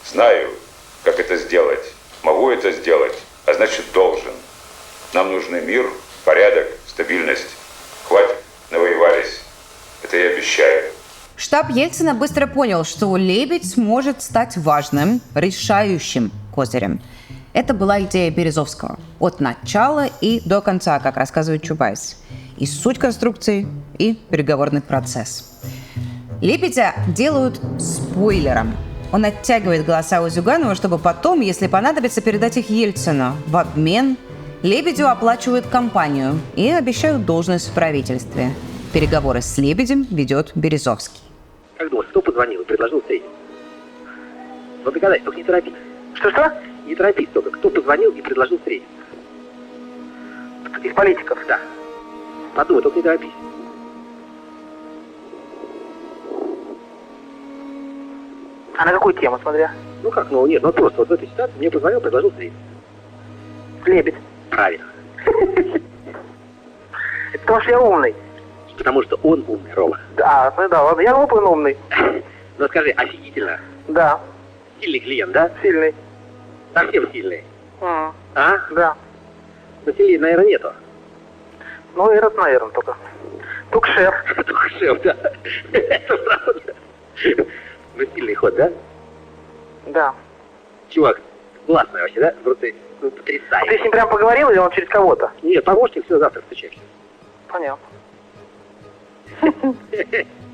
знаю, как это сделать. Могу это сделать, а значит должен. Нам нужны мир, порядок, стабильность. Хватит, навоевались. Это я обещаю. Штаб Ельцина быстро понял, что Лебедь может стать важным, решающим козырем. Это была идея Березовского. От начала и до конца, как рассказывает Чубайс. И суть конструкции, и переговорный процесс. Лебедя делают спойлером. Он оттягивает голоса у Зюганова, чтобы потом, если понадобится, передать их Ельцину. В обмен Лебедю оплачивают кампанию и обещают должность в правительстве. Переговоры с Лебедем ведет Березовский. Как думаешь, кто позвонил и предложил встретиться? Вот догадайся, только не торопись. Что-что? Не торопись только. Кто позвонил и предложил встретиться? Из политиков, да. Подумай, только не торопись. А на какую тему, смотря? Ну как, ну нет, ну просто вот в этой ситуации мне позвонил, предложил встретиться. Лебедь. Правильно. Это потому что я умный. Потому что он умный, Рома. Да, ну да, ладно, я глупый, но умный. Ну скажи, офигительно? Да. Сильный клиент, да? Сильный. Совсем сильный. А? Да. Но сильнее, наверное, нету. Ну, этот, наверное, только. Только шеф. Только шеф, да. Это правда. Ну, сильный ход, да? Да. Чувак, Классная вообще, да? Потрясающе. Ты с ним прям поговорил или он через кого-то? Нет, помощник, все, завтра встречаемся. Понятно.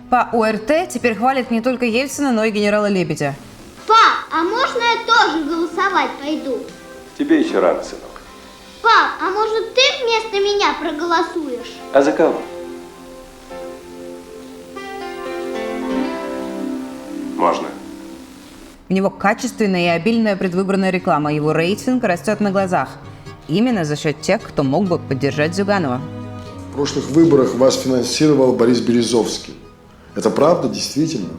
По ОРТ теперь хвалят не только Ельцина, но и генерала Лебедя. Пап, а можно я тоже голосовать пойду? Тебе еще рано, сынок. Пап, а может ты вместо меня проголосуешь? А за кого? Можно. У него качественная и обильная предвыборная реклама. Его рейтинг растет на глазах. Именно за счет тех, кто мог бы поддержать Зюганова. В прошлых выборах вас финансировал Борис Березовский. Это правда, действительно?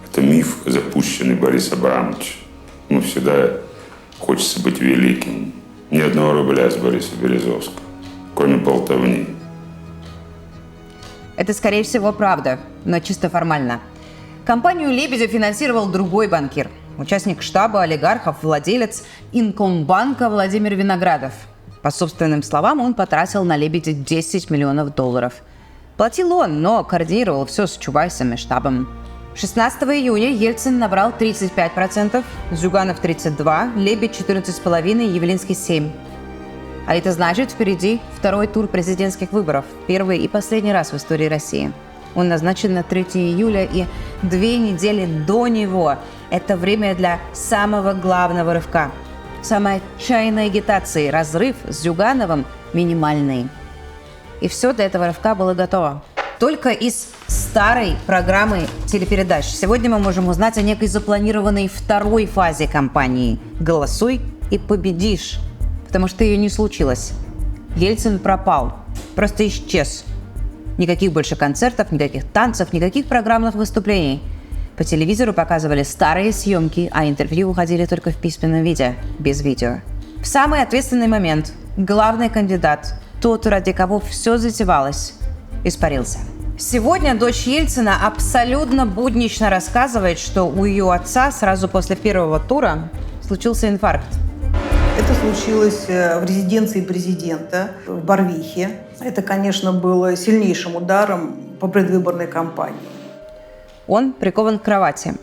Это миф, запущенный Борисом Абрамовичем. Ему всегда хочется быть великим. Ни одного рубля с Бориса Березовского, кроме болтовни. Это, скорее всего, правда, но чисто формально. Компанию Лебедя финансировал другой банкир. Участник штаба олигархов, владелец Инкомбанка Владимир Виноградов. По собственным словам, он потратил на Лебедя $10 миллионов. Платил он, но координировал все с Чубайсом и штабом. 16 июня Ельцин набрал 35%, Зюганов 32%, Лебедь 14,5%, Явлинский 7%. А это значит, впереди второй тур президентских выборов, первый и последний раз в истории России. Он назначен на 3 июля, и 2 недели до него – это время для самого главного рывка. Самой отчаянной агитации, разрыв с Зюгановым минимальный. И все для этого рывка было готово. Только из старой программы телепередач сегодня мы можем узнать о некой запланированной второй фазе кампании «Голосуй и победишь», потому что ее не случилось. Ельцин пропал, просто исчез. Никаких больше концертов, никаких танцев, никаких программных выступлений. По телевизору показывали старые съемки, а интервью выходили только в письменном виде, без видео. В самый ответственный момент главный кандидат, тот, ради кого все затевалось, испарился. Сегодня дочь Ельцина абсолютно буднично рассказывает, что у ее отца сразу после первого тура случился инфаркт. Это случилось в резиденции президента в Барвихе. Это, конечно, было сильнейшим ударом по предвыборной кампании. Он прикован к кровати.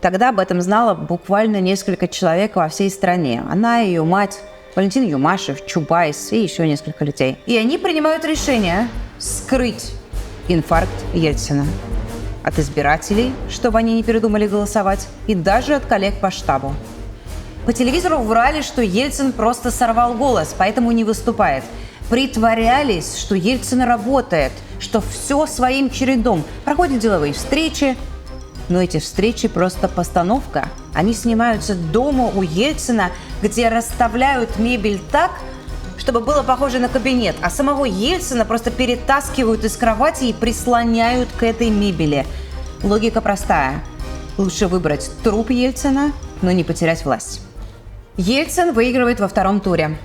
Тогда об этом знало буквально несколько человек во всей стране. Она, ее мать, Валентин Юмашев, Чубайс и еще несколько людей. И они принимают решение скрыть инфаркт Ельцина от избирателей, чтобы они не передумали голосовать, и даже от коллег по штабу. По телевизору врали, что Ельцин просто сорвал голос, поэтому не выступает. Притворялись, что Ельцин работает, что все своим чередом. Проходят деловые встречи, но эти встречи просто постановка. Они снимаются дома у Ельцина, где расставляют мебель так, чтобы было похоже на кабинет, а самого Ельцина просто перетаскивают из кровати и прислоняют к этой мебели. Логика простая. Лучше выбрать труп Ельцина, но не потерять власть. Ельцин выигрывает во втором туре.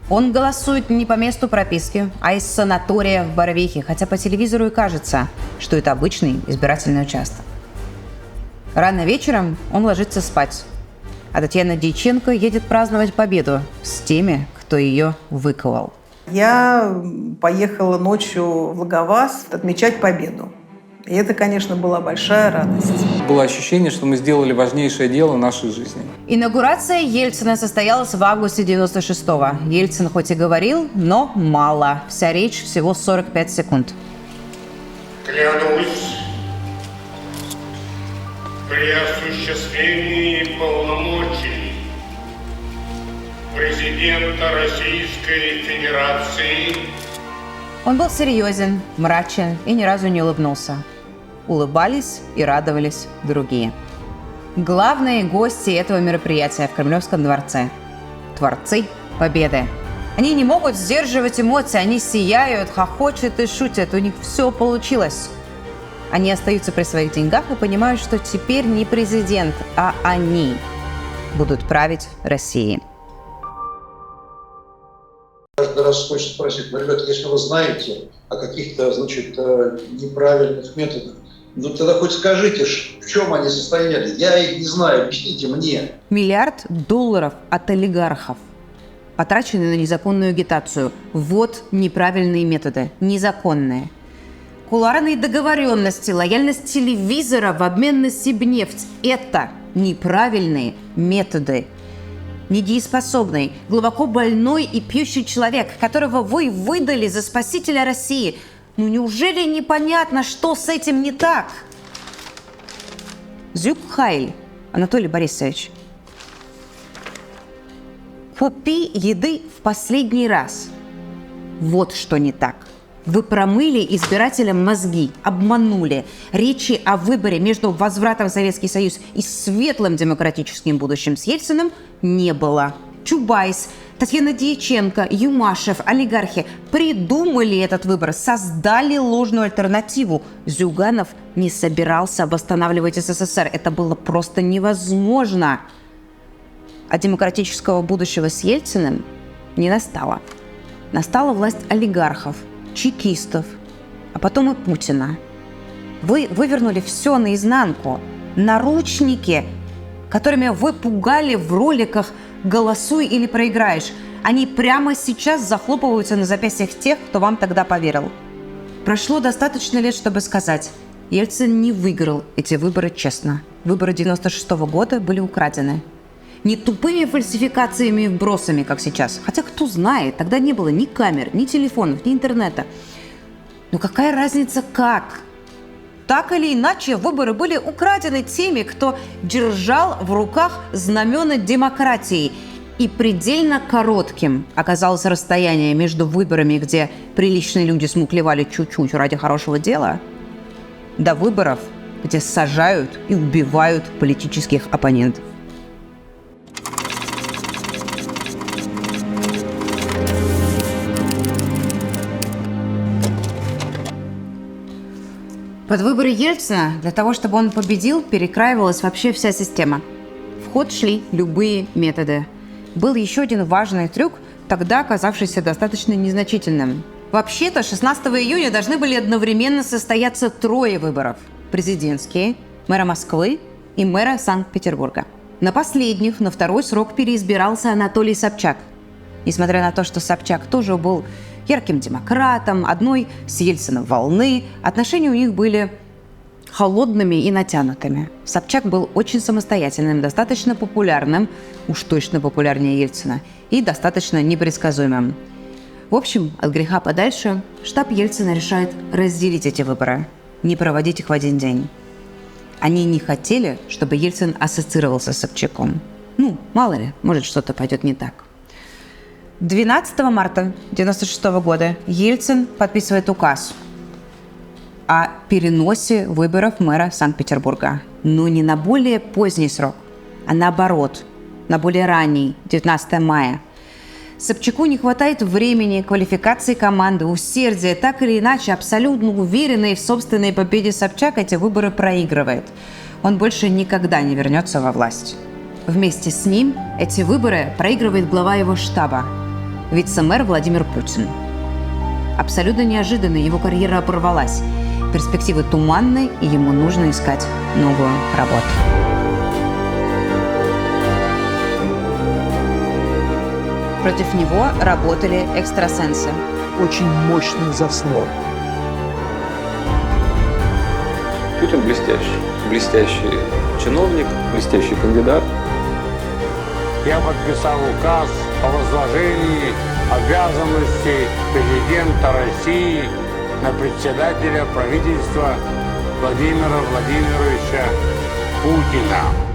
Он голосует не по месту прописки, а из санатория в Барвихе, хотя по телевизору и кажется, что это обычный избирательный участок. Рано вечером он ложится спать, а Татьяна Дьяченко едет праздновать победу с теми, кто ее выковал. Я поехала ночью в Логоваз отмечать победу. И это, конечно, была большая радость. Было ощущение, что мы сделали важнейшее дело нашей жизни. Инаугурация Ельцина состоялась в августе 96-го. Ельцин хоть и говорил, но мало. Вся речь всего 45 секунд. Клянусь при осуществлении полномочий президента Российской Федерации. Он был серьезен, мрачен и ни разу не улыбнулся. Улыбались и радовались другие. Главные гости этого мероприятия в Кремлевском дворце – творцы победы. Они не могут сдерживать эмоции, они сияют, хохочут и шутят, у них все получилось. Они остаются при своих деньгах и понимают, что теперь не президент, а они будут править Россией. Каждый раз хочется спросить, ну, ребята, если вы знаете о каких-то, значит, неправильных методах, ну тогда хоть скажите, в чем они состояли. Я их не знаю, объясните мне. $1 миллиард от олигархов, потраченные на незаконную агитацию. Вот неправильные методы, незаконные. Кулуарные договоренности, лояльность телевизора в обмен на Сибнефть – это неправильные методы. недееспособный, глубоко больной и пьющий человек, которого вы выдали за спасителя России. Ну неужели непонятно, что с этим не так? Зюбхайль, Анатолий Борисович, купи еды в последний раз. Вот что не так. Вы промыли избирателям мозги, обманули. Речи о выборе между возвратом в Советский Союз и светлым демократическим будущим с Ельциным не было. Чубайс, Татьяна Дьяченко, Юмашев, олигархи придумали этот выбор, создали ложную альтернативу. Зюганов не собирался восстанавливать СССР. Это было просто невозможно. А демократического будущего с Ельциным не настало. Настала власть олигархов, чекистов, а потом и Путина. Вы вывернули все наизнанку. Наручники, которыми вы пугали в роликах «Голосуй или проиграешь», они прямо сейчас захлопываются на запястьях тех, кто вам тогда поверил. Прошло достаточно лет, чтобы сказать, Ельцин не выиграл эти выборы честно. Выборы 96-го года были украдены. Не тупыми фальсификациями и вбросами, как сейчас. Хотя кто знает, тогда не было ни камер, ни телефонов, ни интернета. Но какая разница как? Так или иначе, выборы были украдены теми, кто держал в руках знамена демократии. И предельно коротким оказалось расстояние между выборами, где приличные люди смуклевали чуть-чуть ради хорошего дела, до выборов, где сажают и убивают политических оппонентов. Под выборы Ельцина для того, чтобы он победил, перекраивалась вообще вся система. В ход шли любые методы. Был еще один важный трюк, тогда оказавшийся достаточно незначительным. Вообще-то 16 июня должны были одновременно состояться 3 выборов. Президентские, мэра Москвы и мэра Санкт-Петербурга. На последних на 2-й срок переизбирался Анатолий Собчак. Несмотря на то, что Собчак тоже был ярким демократом, одной с Ельцином волны, отношения у них были холодными и натянутыми. Собчак был очень самостоятельным, достаточно популярным, уж точно популярнее Ельцина, и достаточно непредсказуемым. В общем, от греха подальше, штаб Ельцина решает разделить эти выборы, не проводить их в один день. Они не хотели, чтобы Ельцин ассоциировался с Собчаком. Ну, мало ли, может, что-то пойдет не так. 12 марта 1996 года Ельцин подписывает указ о переносе выборов мэра Санкт-Петербурга. Но не на более поздний срок, а наоборот, на более ранний, 19 мая. Собчаку не хватает времени, квалификации команды, усердия. Так или иначе, абсолютно уверенный в собственной победе Собчак эти выборы проигрывает. Он больше никогда не вернется во власть. Вместе с ним эти выборы проигрывает глава его штаба, вице-мэр Владимир Путин. Абсолютно неожиданно его карьера оборвалась. Перспективы туманны, и ему нужно искать новую работу. Против него работали экстрасенсы. Очень мощный заслон. Путин блестящий чиновник, блестящий кандидат. Я подписал указ о возложении обязанностей президента России на председателя правительства Владимира Владимировича Путина.